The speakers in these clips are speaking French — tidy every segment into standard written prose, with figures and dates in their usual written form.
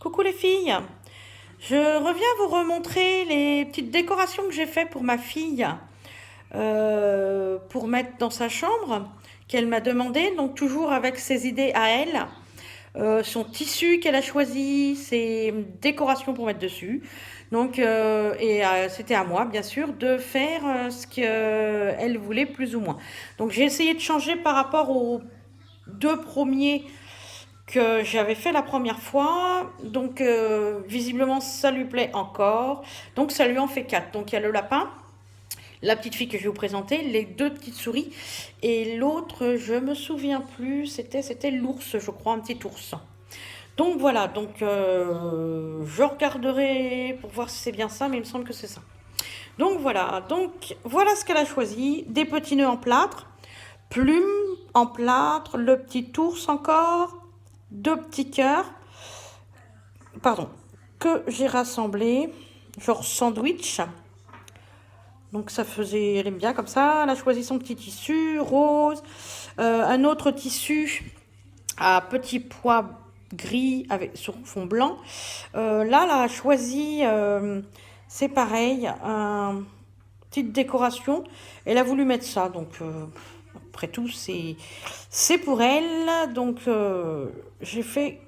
Coucou les filles, je reviens vous remontrer les petites décorations que j'ai fait pour ma fille pour mettre dans sa chambre qu'elle m'a demandé, donc toujours avec ses idées à elle, son tissu qu'elle a choisi, ses décorations pour mettre dessus. Donc c'était à moi bien sûr de faire ce qu'elle voulait plus ou moins. Donc j'ai essayé de changer par rapport aux deux premiers que j'avais fait la première fois. Donc, visiblement, ça lui plaît encore. Donc, ça lui en fait quatre. Donc, il y a le lapin, la petite fille que je vais vous présenter, les deux petites souris. Et l'autre, je me souviens plus, c'était l'ours, je crois, un petit ours. Donc, voilà. Donc, je regarderai pour voir si c'est bien ça, mais il me semble que c'est ça. Donc, voilà. Donc, voilà ce qu'elle a choisi. Des petits nœuds en plâtre, plumes en plâtre, le petit ours encore, deux petits cœurs, pardon, que j'ai rassemblés, genre sandwich. Donc ça faisait, elle aime bien comme ça. Elle a choisi son petit tissu rose, un autre tissu à petits pois gris avec sur fond blanc. Là, elle a choisi, c'est pareil, une petite décoration. Elle a voulu mettre ça, donc après tout, c'est pour elle. Donc j'ai fait.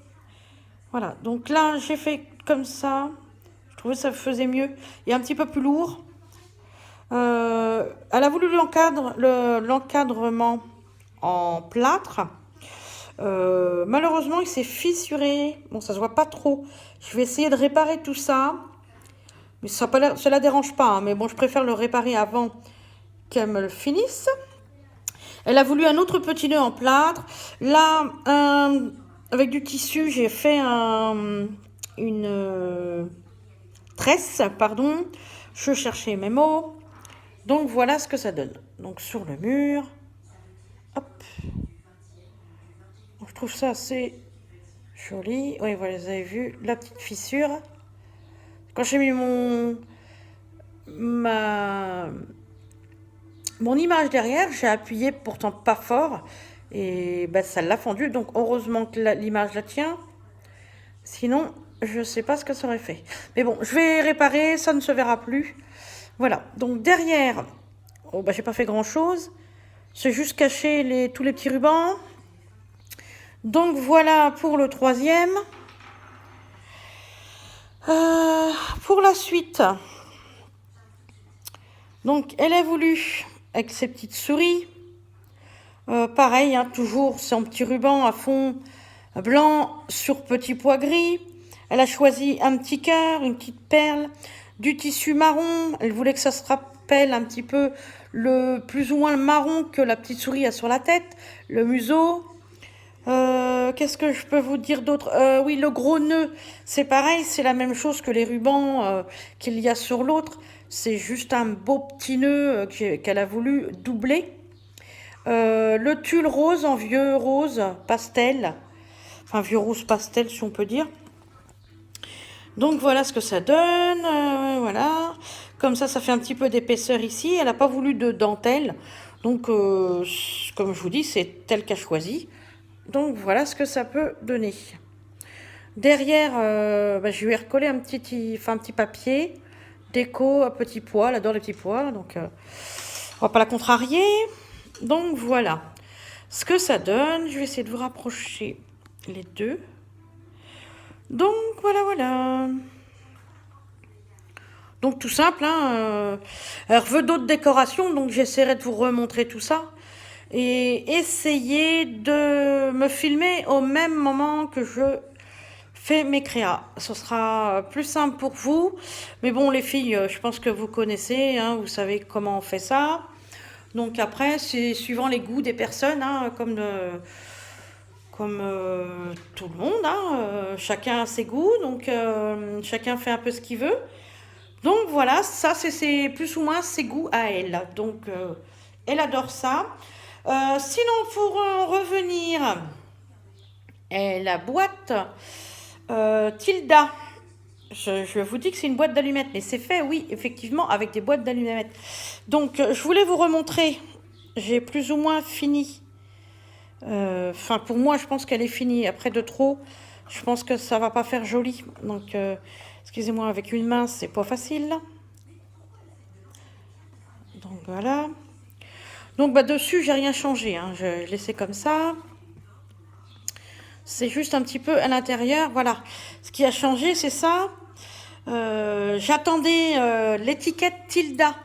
Voilà, donc là j'ai fait comme ça. Je trouvais que ça faisait mieux. Et un petit peu plus lourd. Elle a voulu l'encadrement en plâtre. Malheureusement, il s'est fissuré. Bon, ça se voit pas trop. Je vais essayer de réparer tout ça. Mais ça la dérange pas, hein. Mais bon, je préfère le réparer avant qu'elle me le finisse. Elle a voulu un autre petit nœud en plâtre. Là, avec du tissu, j'ai fait une tresse, pardon. Je cherchais mes mots. Donc voilà ce que ça donne. Donc sur le mur, hop. Je trouve ça assez joli. Oui, voilà, vous avez vu la petite fissure. Quand j'ai mis ma, mon image derrière, j'ai appuyé pourtant pas fort. Et bah, ça l'a fendu. Donc heureusement que l'image la tient. Sinon, je sais pas ce que ça aurait fait. Mais bon, je vais réparer, ça ne se verra plus. Voilà. Donc derrière, oh, bah, j'ai pas fait grand chose. C'est juste cacher tous les petits rubans. Donc voilà pour le troisième. Pour la suite, donc elle a voulu avec ses petites souris. Pareil, hein, toujours son petit ruban à fond blanc sur petit pois gris. Elle a choisi un petit cœur, une petite perle, du tissu marron. Elle voulait que ça se rappelle un petit peu plus ou moins le marron que la petite souris a sur la tête, le museau. Qu'est-ce que je peux vous dire d'autre? Oui, le gros nœud, c'est pareil, c'est la même chose que les rubans qu'il y a sur l'autre. C'est juste un beau petit nœud qu'elle a voulu doubler. Le tulle rose en vieux rose pastel, enfin vieux rose pastel si on peut dire. Donc voilà ce que ça donne, voilà. Comme ça fait un petit peu d'épaisseur ici. Elle n'a pas voulu de dentelle, donc comme je vous dis, c'est elle qui a choisi. Donc voilà ce que ça peut donner. Derrière, je lui ai recollé un petit papier déco à petits pois. Elle adore les petits pois, donc on va pas la contrarier. Donc voilà ce que ça donne. Je vais essayer de vous rapprocher les deux. Donc voilà. Donc tout simple, hein. Elle veut d'autres décorations, donc j'essaierai de vous remontrer tout ça. Et essayer de me filmer au même moment que je fais mes créas. Ce sera plus simple pour vous. Mais bon, les filles, je pense que vous connaissez, hein, vous savez comment on fait ça. Donc après, c'est suivant les goûts des personnes, hein, comme tout le monde, hein, chacun a ses goûts, donc chacun fait un peu ce qu'il veut. Donc voilà, ça c'est plus ou moins ses goûts à elle. Donc elle adore ça. Sinon, pour revenir, la boîte Tilda. Je vous dis que c'est une boîte d'allumettes, mais c'est fait, oui, effectivement, avec des boîtes d'allumettes. Donc, je voulais vous remontrer. J'ai plus ou moins fini. Enfin, pour moi, je pense qu'elle est finie. Après de trop, Je pense que ça va pas faire joli. Donc, excusez-moi, avec une main, c'est pas facile. Donc, voilà. Donc, bah, dessus, j'ai rien changé. Hein. Je laissais comme ça. C'est juste un petit peu à l'intérieur. Voilà. Ce qui a changé, c'est ça. J'attendais l'étiquette Tilda.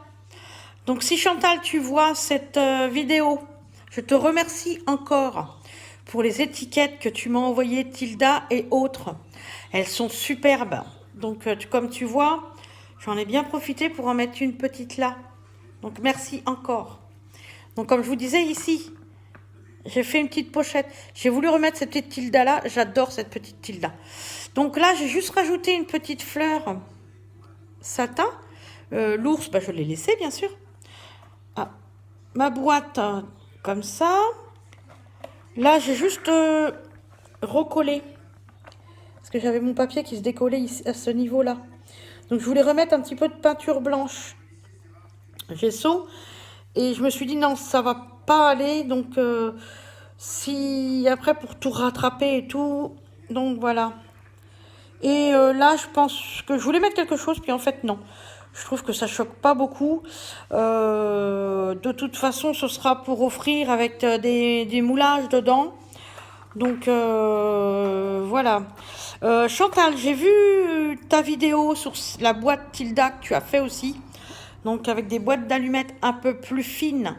Donc, si Chantal, tu vois cette vidéo, je te remercie encore pour les étiquettes que tu m'as envoyées, Tilda et autres. Elles sont superbes. Donc, comme tu vois, j'en ai bien profité pour en mettre une petite là. Donc, merci encore. Donc, comme je vous disais ici, j'ai fait une petite pochette. J'ai voulu remettre cette petite Tilda là. J'adore cette petite Tilda. Donc là, j'ai juste rajouté une petite fleur satin. L'ours, bah, je l'ai laissé, bien sûr. Ah, ma boîte, comme ça. Là, j'ai juste recollé. Parce que j'avais mon papier qui se décollait ici, à ce niveau-là. Donc, je voulais remettre un petit peu de peinture blanche. Gesso. Et je me suis dit, non, ça va pas aller. Donc, si après, pour tout rattraper et tout. Donc, voilà. Et là, je pense que je voulais mettre quelque chose, puis en fait, non. Je trouve que ça choque pas beaucoup. De toute façon, ce sera pour offrir avec des moulages dedans. Donc, voilà. Chantal, j'ai vu ta vidéo sur la boîte Tilda que tu as fait aussi. Donc, avec des boîtes d'allumettes un peu plus fines.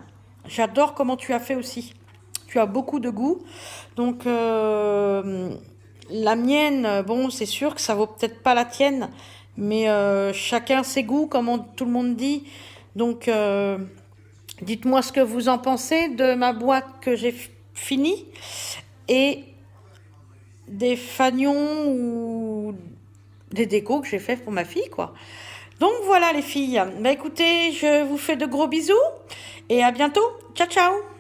J'adore comment tu as fait aussi. Tu as beaucoup de goût. Donc, la mienne, bon, c'est sûr que ça vaut peut-être pas la tienne, mais chacun ses goûts, comme tout le monde dit. Donc, dites-moi ce que vous en pensez de ma boîte que j'ai finie et des fanions ou des décos que j'ai fait pour ma fille, quoi. Donc voilà les filles. Bah écoutez, je vous fais de gros bisous et à bientôt. Ciao, ciao.